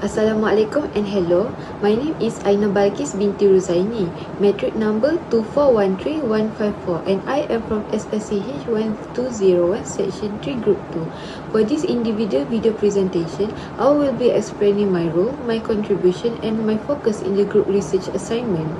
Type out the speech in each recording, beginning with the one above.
Assalamualaikum and hello. My name is Aina Balkis binti Ruzaini, metric number 2413154, and I am from SCSH 1201 section 3 group 2. For this individual video presentation, I will be explaining my role, my contribution and my focus in the group research assignment.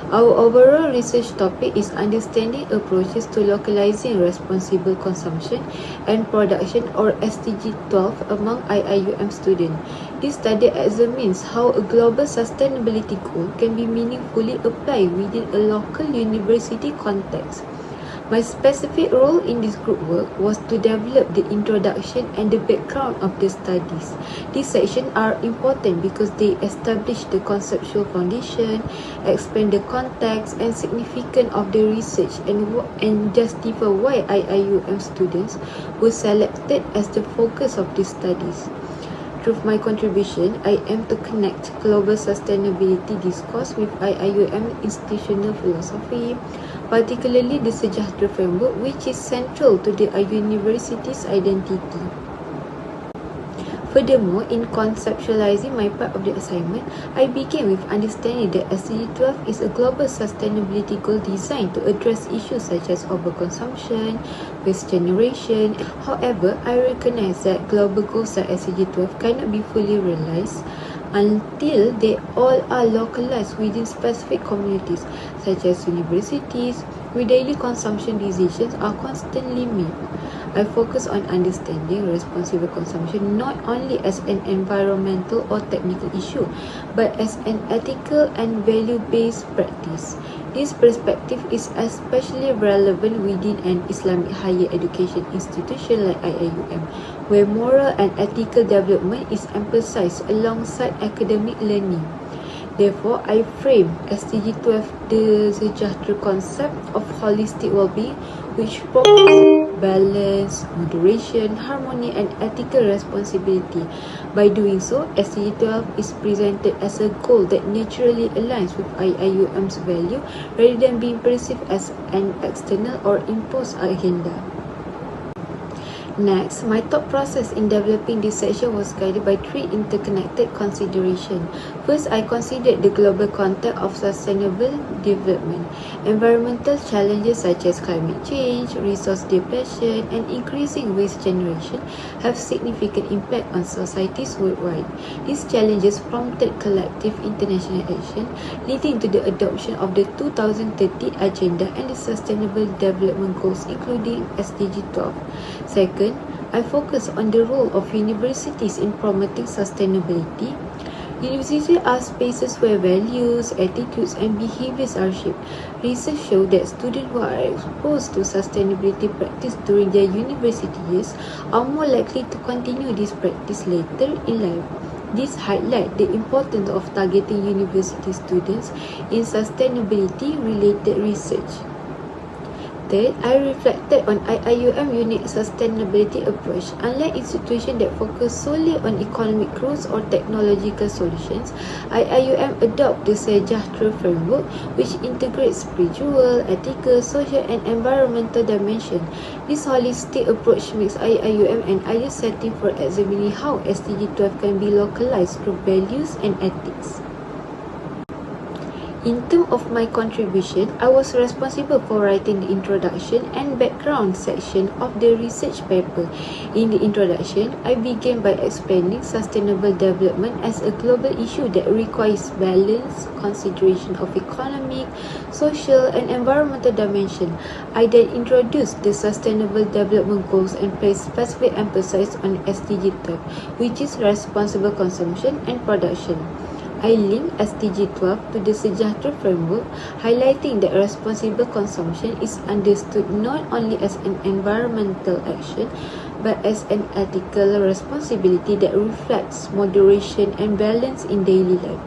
Our overall research topic is understanding approaches to localizing responsible consumption and production, or SDG 12, among IIUM students. This study examines how a global sustainability goal can be meaningfully applied within a local university context. My specific role in this group work was to develop the introduction and the background of the studies. These sections are important because they establish the conceptual foundation, explain the context and significance of the research, and justify why IIUM students were selected as the focus of these studies. Through my contribution, I aim to connect global sustainability discourse with IIUM institutional philosophy, particularly the Sejahtera framework, which is central to the university's identity. Furthermore, in conceptualizing my part of the assignment, I began with understanding that SDG 12 is a global sustainability goal designed to address issues such as overconsumption, waste generation. However, I recognize that global goals like SDG 12 cannot be fully realized until they all are localized within specific communities, such as universities, where daily consumption decisions are constantly made. I focus on understanding responsible consumption not only as an environmental or technical issue, but as an ethical and value-based practice. This perspective is especially relevant within an Islamic higher education institution like IIUM, where moral and ethical development is emphasized alongside academic learning. Therefore, I frame SDG 12 the Sejahtera concept of holistic well-being, which promotes balance, moderation, harmony and ethical responsibility. By doing so, SDG 12 is presented as a goal that naturally aligns with IIUM's value rather than being perceived as an external or imposed agenda. Next, my thought process in developing this section was guided by three interconnected considerations. First, I considered the global context of sustainable development. Environmental challenges such as climate change, resource depletion, and increasing waste generation have significant impact on societies worldwide. These challenges prompted collective international action, leading to the adoption of the 2030 Agenda and the Sustainable Development Goals, including SDG 12. Second, I focus on the role of universities in promoting sustainability. Universities are spaces where values, attitudes, and behaviors are shaped. Research shows that students who are exposed to sustainability practice during their university years are more likely to continue this practice later in life. This highlights the importance of targeting university students in sustainability-related research. Third, I reflected on IIUM unique sustainability approach. Unlike institutions that focus solely on economic growth or technological solutions, IIUM adopts the Sejahtera framework, which integrates spiritual, ethical, social and environmental dimensions. This holistic approach makes IIUM an ideal setting for examining how SDG 12 can be localized through values and ethics. In terms of my contribution, I was responsible for writing the introduction and background section of the research paper. In the introduction, I began by explaining sustainable development as a global issue that requires balanced consideration of economic, social, and environmental dimensions. I then introduced the Sustainable Development Goals and placed specific emphasis on SDG 12, which is responsible consumption and production. I link SDG 12 to the Sejahtera framework, highlighting that responsible consumption is understood not only as an environmental action, but as an ethical responsibility that reflects moderation and balance in daily life.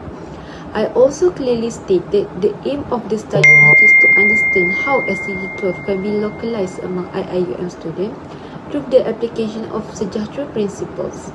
I also clearly stated the aim of the study, which is to understand how SDG 12 can be localized among IIUM students through the application of Sejahtera principles.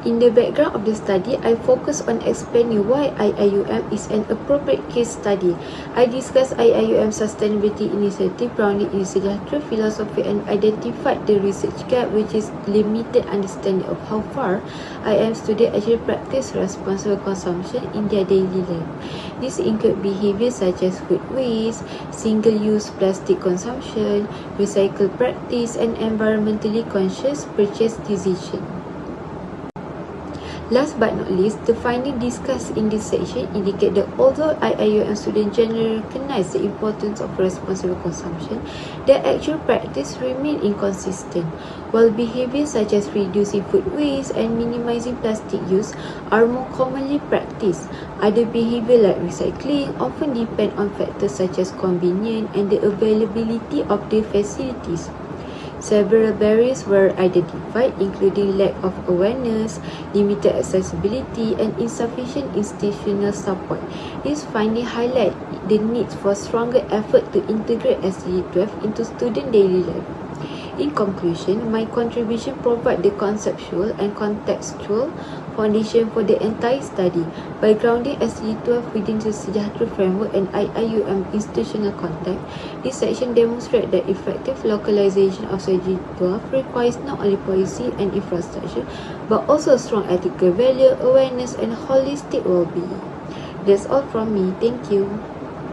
In the background of the study, I focus on explaining why IIUM is an appropriate case study. I discuss IIUM sustainability initiative grounded in sejahtera philosophy and identified the research gap, which is limited understanding of how far IIM students actually practice responsible consumption in their daily life. This include behaviors such as food waste, single-use plastic consumption, recycle practice, and environmentally conscious purchase decision. Last but not least, the findings discussed in this section indicate that although IIUM students generally recognize the importance of responsible consumption, their actual practice remain inconsistent. While behaviors such as reducing food waste and minimizing plastic use are more commonly practiced, other behaviors like recycling often depend on factors such as convenience and the availability of the facilities. Several barriers were identified, including lack of awareness, limited accessibility, and insufficient institutional support. These findings highlight the need for stronger effort to integrate SCSH 12 into student daily life. In conclusion, my contribution provides the conceptual and contextual foundation for the entire study. By grounding SCSH 12 within the sejahtera framework and IIUM institutional context, this section demonstrates that effective localization of SCSH 12 requires not only policy and infrastructure, but also strong ethical value, awareness, and holistic well-being. That's all from me. Thank you.